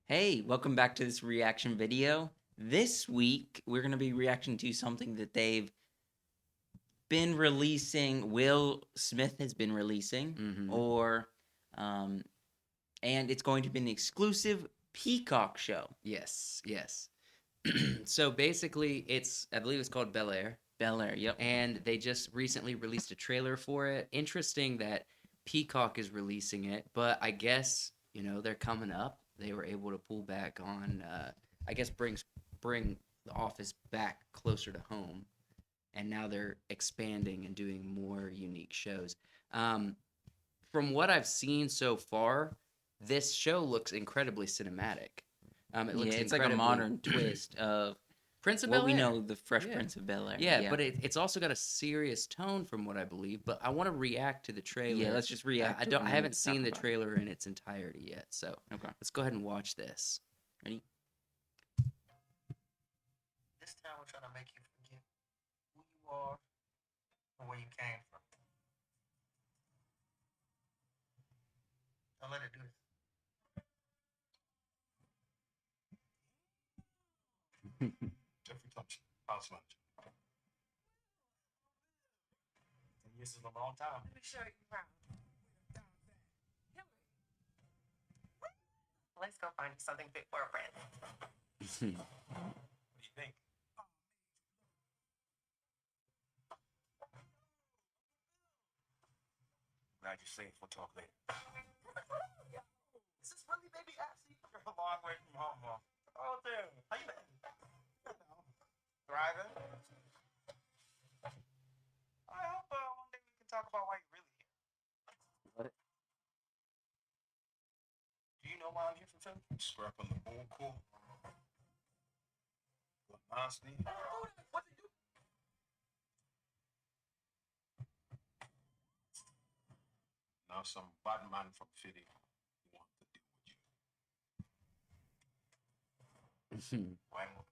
Hey, welcome back to this reaction video. This week, we're going to be reacting to something that they've been releasing, Will Smith has been releasing, Mm-hmm. or, um, and it's going to be an exclusive Peacock show. Yes. So basically, I believe it's called Bel-Air, Bel-Air, yep. and they just recently released a trailer for it. Interesting that Peacock is releasing it, but I guess they're coming up. They were able to pull back on, I guess, bring the office back closer to home, and now they're expanding and doing more unique shows. Um, from what I've seen so far, this show looks incredibly cinematic. It Yeah, looks it's like a incredibly modern twist of Prince of what Bel we Air. know the Fresh Yeah, Prince of Bel-Air. yeah, Yeah. but it's also got a serious tone from what I believe. But I want to react to the Yeah, trailer. let's just react I to it don't. and I then we haven't can talk seen the about it. trailer in its entirety yet, so Okay. let's go ahead and watch this. Ready? This time we're trying to make you forget who you are and where you came from. Don't let it do this. Jeffrey Thompson, house manager. 10 years is a long time. Let me show you around. Let's go find something fit for a friend. What do you think? Glad you're safe. We'll talk later. Is this really baby Ashley? You're a long way from home, Mom. Oh, dude. How you been? Thriving? I hope one day we can talk about why you're really here. What? Do you know why I'm here from Philly? Scrap on the bull cool. Honestly. What did you do? Now some bad man from Philly want to deal with you. Why not?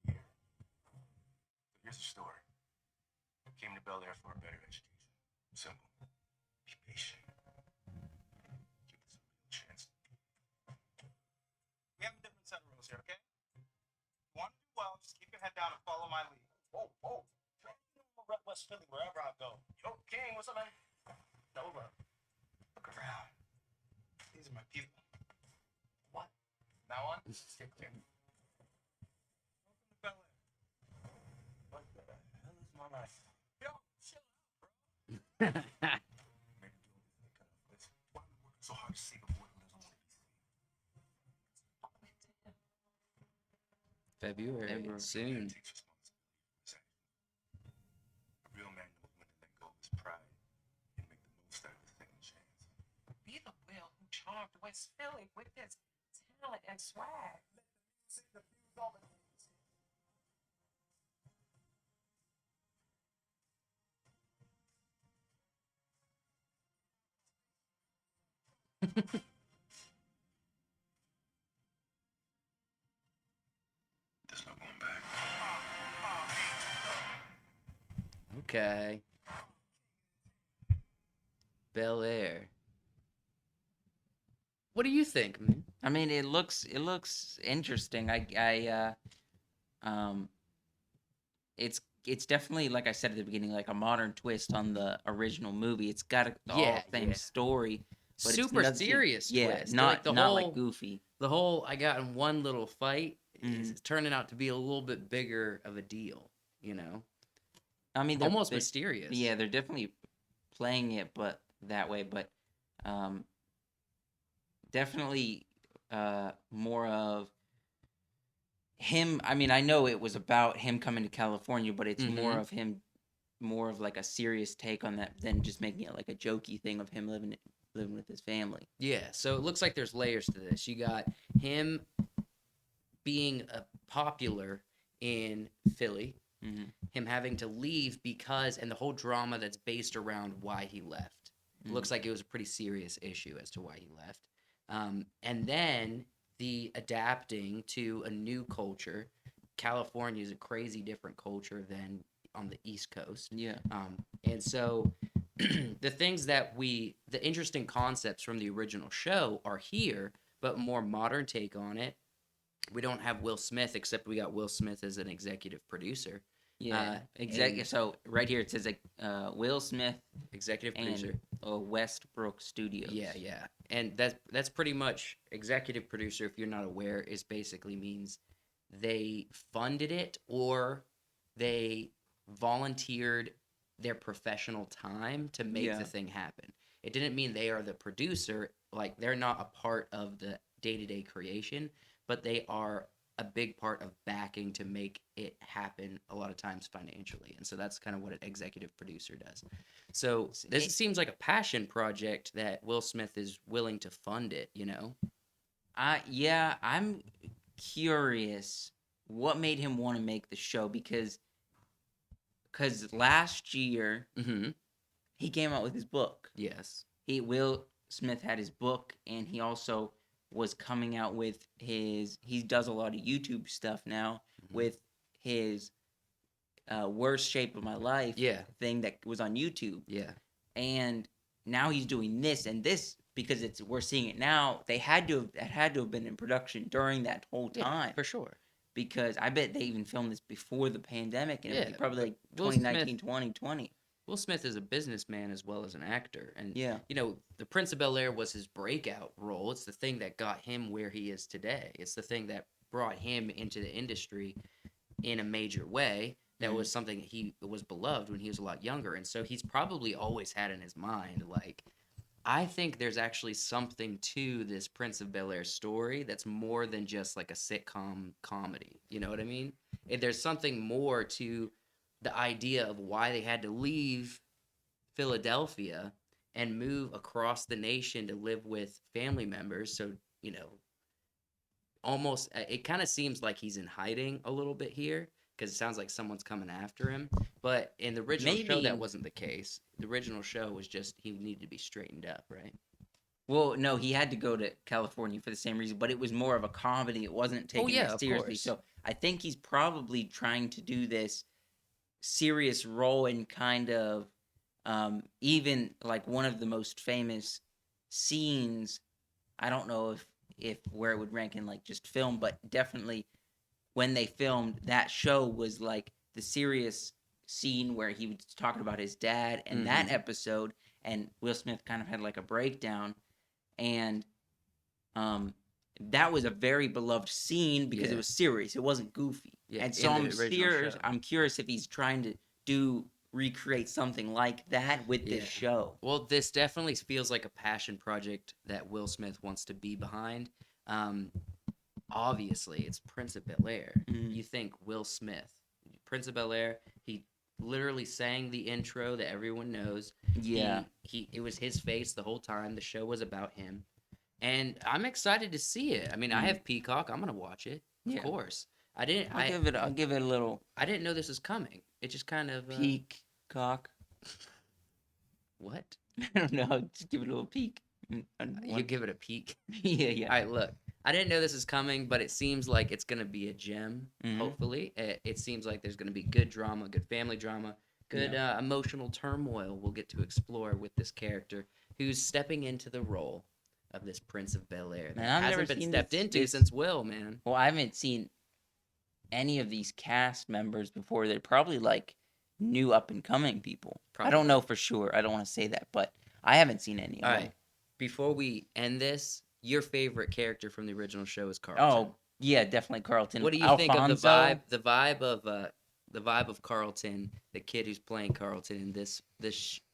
Here. So here's the story. I came to Bel Air for a better education. Simple. Be patient. Give us a real chance. We have a different set of rules here, okay? You want to do well, just keep your head down and follow my lead. Whoa. Man, you know I'm rep West Philly wherever I go. Yo, King, what's up, man? Nova. Look around. These are my people. What? Now on? Stay clear. Welcome to Bel Air. What the hell is my life? Yo, chill out, bro. Maybe do this kind of place. Why are we working so hard to save a boy who doesn't want to be saved? February February. A real man soon. takes responsibility for his actions. A real man knows when to let go of his pride and make the most out of his second chance. Be the Will who charmed West Philly with his talent and swag. See the fuse all the things. There's no going back. Okay. Bel-Air. What do you think, man? I mean, it looks interesting. Um, it's definitely, like I said at the beginning, like a modern twist on the original movie. It's got the all same story, but Super it's serious yeah, twist. not Like the not whole like Goofy. the whole I got in one little fight is Mhm. turning out to be a little bit bigger of a deal, I mean, almost they're mysterious. yeah, they're definitely playing it, but that way. But um, definitely more of him. I mean, I know it was about him coming to California, but it's more Mhm. of him, more of like a serious take on that than just making it like a jokey thing of him living with his family. Yeah, so it looks like there's layers to this. You got him being popular in Philly, Mm-hmm. him having to leave because, and the whole drama that's based around why he left. Mm-hmm. Looks like it was a pretty serious issue as to why he left. And then the adapting to a new culture. California is a crazy different culture than on the East Coast. Yeah. And so the things that the interesting concepts from the original show are here, but more modern take on it. We don't have Will Smith, except we got Will Smith as an executive producer. Yeah, exactly. and- So right here it says like Will Smith Executive producer. and Westbrook Studios. Yeah. And that's pretty much executive producer, if you're not aware, is basically means they funded it or they volunteered their professional time to make Yeah. the thing happen. It didn't mean they are the producer, like they're not a part of the day-to-day creation, but they are a big part of backing to make it happen a lot of times financially. And so that's kind of what an executive producer does. So this seems like a passion project that Will Smith is willing to fund it, you know? I'm curious what made him want to make the show because last year Mm-hmm. he came out with his book. Yes. Will Smith had his book, and he also was coming out with he does a lot of YouTube stuff now Mhm. with his Worst Shape of My Life Yeah. thing that was on YouTube. Yeah. And now he's doing this, and this because we're seeing it now. It had to have been in production during that whole time. Yeah, for sure. Because I bet they even filmed this before the pandemic and everything, Yeah, probably like Will 2019, 2020. Will Smith is a businessman as well as an actor. And, Yeah. you know, The Prince of Bel-Air was his breakout role. It's the thing that got him where he is today. It's the thing that brought him into the industry in a major way. That was something he was beloved when he was a lot younger. And so he's probably always had in his mind, like, I think there's actually something to this Prince of Bel-Air story that's more than just like a sitcom comedy. You know what I mean? There's something more to the idea of why they had to leave Philadelphia and move across the nation to live with family members. So, you know, almost it kind of seems like he's in hiding a little bit here because it sounds like someone's coming after him. But in the original show, Maybe- that wasn't the case. The original show was just he needed to be straightened up, right? Well, no, he had to go to California for the same reason, but it was more of a comedy. It wasn't taken yeah, that of seriously. course. So I think he's probably trying to do this serious role in kind of even like one of the most famous scenes. I don't know if where it would rank in like just film, but definitely when they filmed that show was like the serious scene where he was talking about his dad and that Mhm. episode, and Will Smith kind of had like a breakdown, and that was a very beloved scene because Yeah. it was serious. It wasn't goofy. Yeah, And so in the original show. I'm curious if he's trying to recreate something like that with this Yeah. show. Well, this definitely feels like a passion project that Will Smith wants to be behind. Obviously, it's Prince of Bel-Air. Mhm. You think Will Smith, Prince of Bel-Air, he literally sang the intro that everyone knows. Yeah. It was his face the whole time. The show was about him. And I'm excited to see it. I mean, I Mhm. have Peacock. I'm going to watch it. Of Yeah. course. I'll give it a little I didn't know this was coming. It just kind of peacock. What? I don't know. Just give it a little peek. You give it a peek. Yeah. All right, look. I didn't know this was coming, but it seems like it's going to be a gem, Mhm. hopefully. It seems like there's going to be good drama, good family drama, good emotional turmoil we'll get to explore with this character who's stepping into the role of this Prince of Bel-Air that Man, I've never hasn't been seen stepped this- into this- since Will, man. Well, I haven't seen any of these cast members before. They're probably like new up and coming people. I Probably. don't know for sure. I don't want to say that, but I haven't seen any of All them. right. Before we end this, your favorite character from the original show is Carlton. Oh, yeah, definitely Carlton. What do you think of the Alfonso? vibe? The vibe of Carlton, the kid who's playing Carlton in this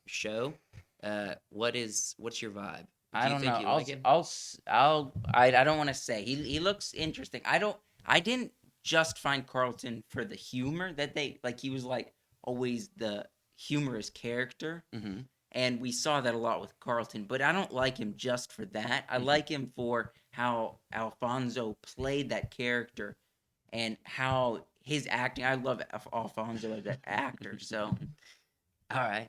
show. What's your vibe? I don't know. You like him? I don't want to say. He looks interesting. I didn't just find Carlton for the humor that they like. He was like always the humorous character, Mm-hmm. and we saw that a lot with Carlton. But I don't like him just for that. I Mhm. like him for how Alfonso played that character, and how his acting. I love Alfonso as an actor. So All right.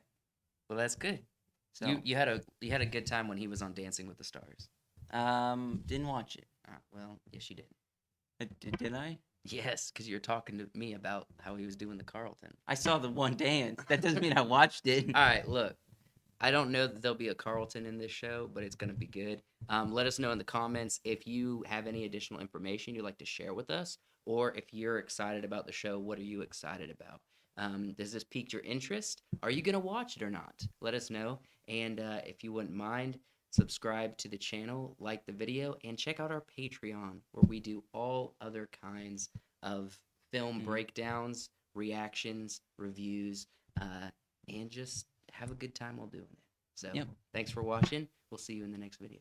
Well, that's good. so You had a good time when he was on Dancing with the Stars. didn't watch it. Well, yes, you did. Did I? Yes, because you're talking to me about how he was doing the Carlton. I saw the one dance. That doesn't mean I watched it. All right, look. I don't know that there'll be a Carlton in this show, but it's going to be good. Let us know in the comments if you have any additional information you'd like to share with us, or if you're excited about the show. What are you excited about? Does this pique your interest? Are you going to watch it or not? Let us know. And if you wouldn't mind, subscribe to the channel, like the video, and check out our Patreon, where we do all other kinds of film breakdowns, reactions, reviews, and just have a good time while doing it. So, Yep. thanks for watching. We'll see you in the next video.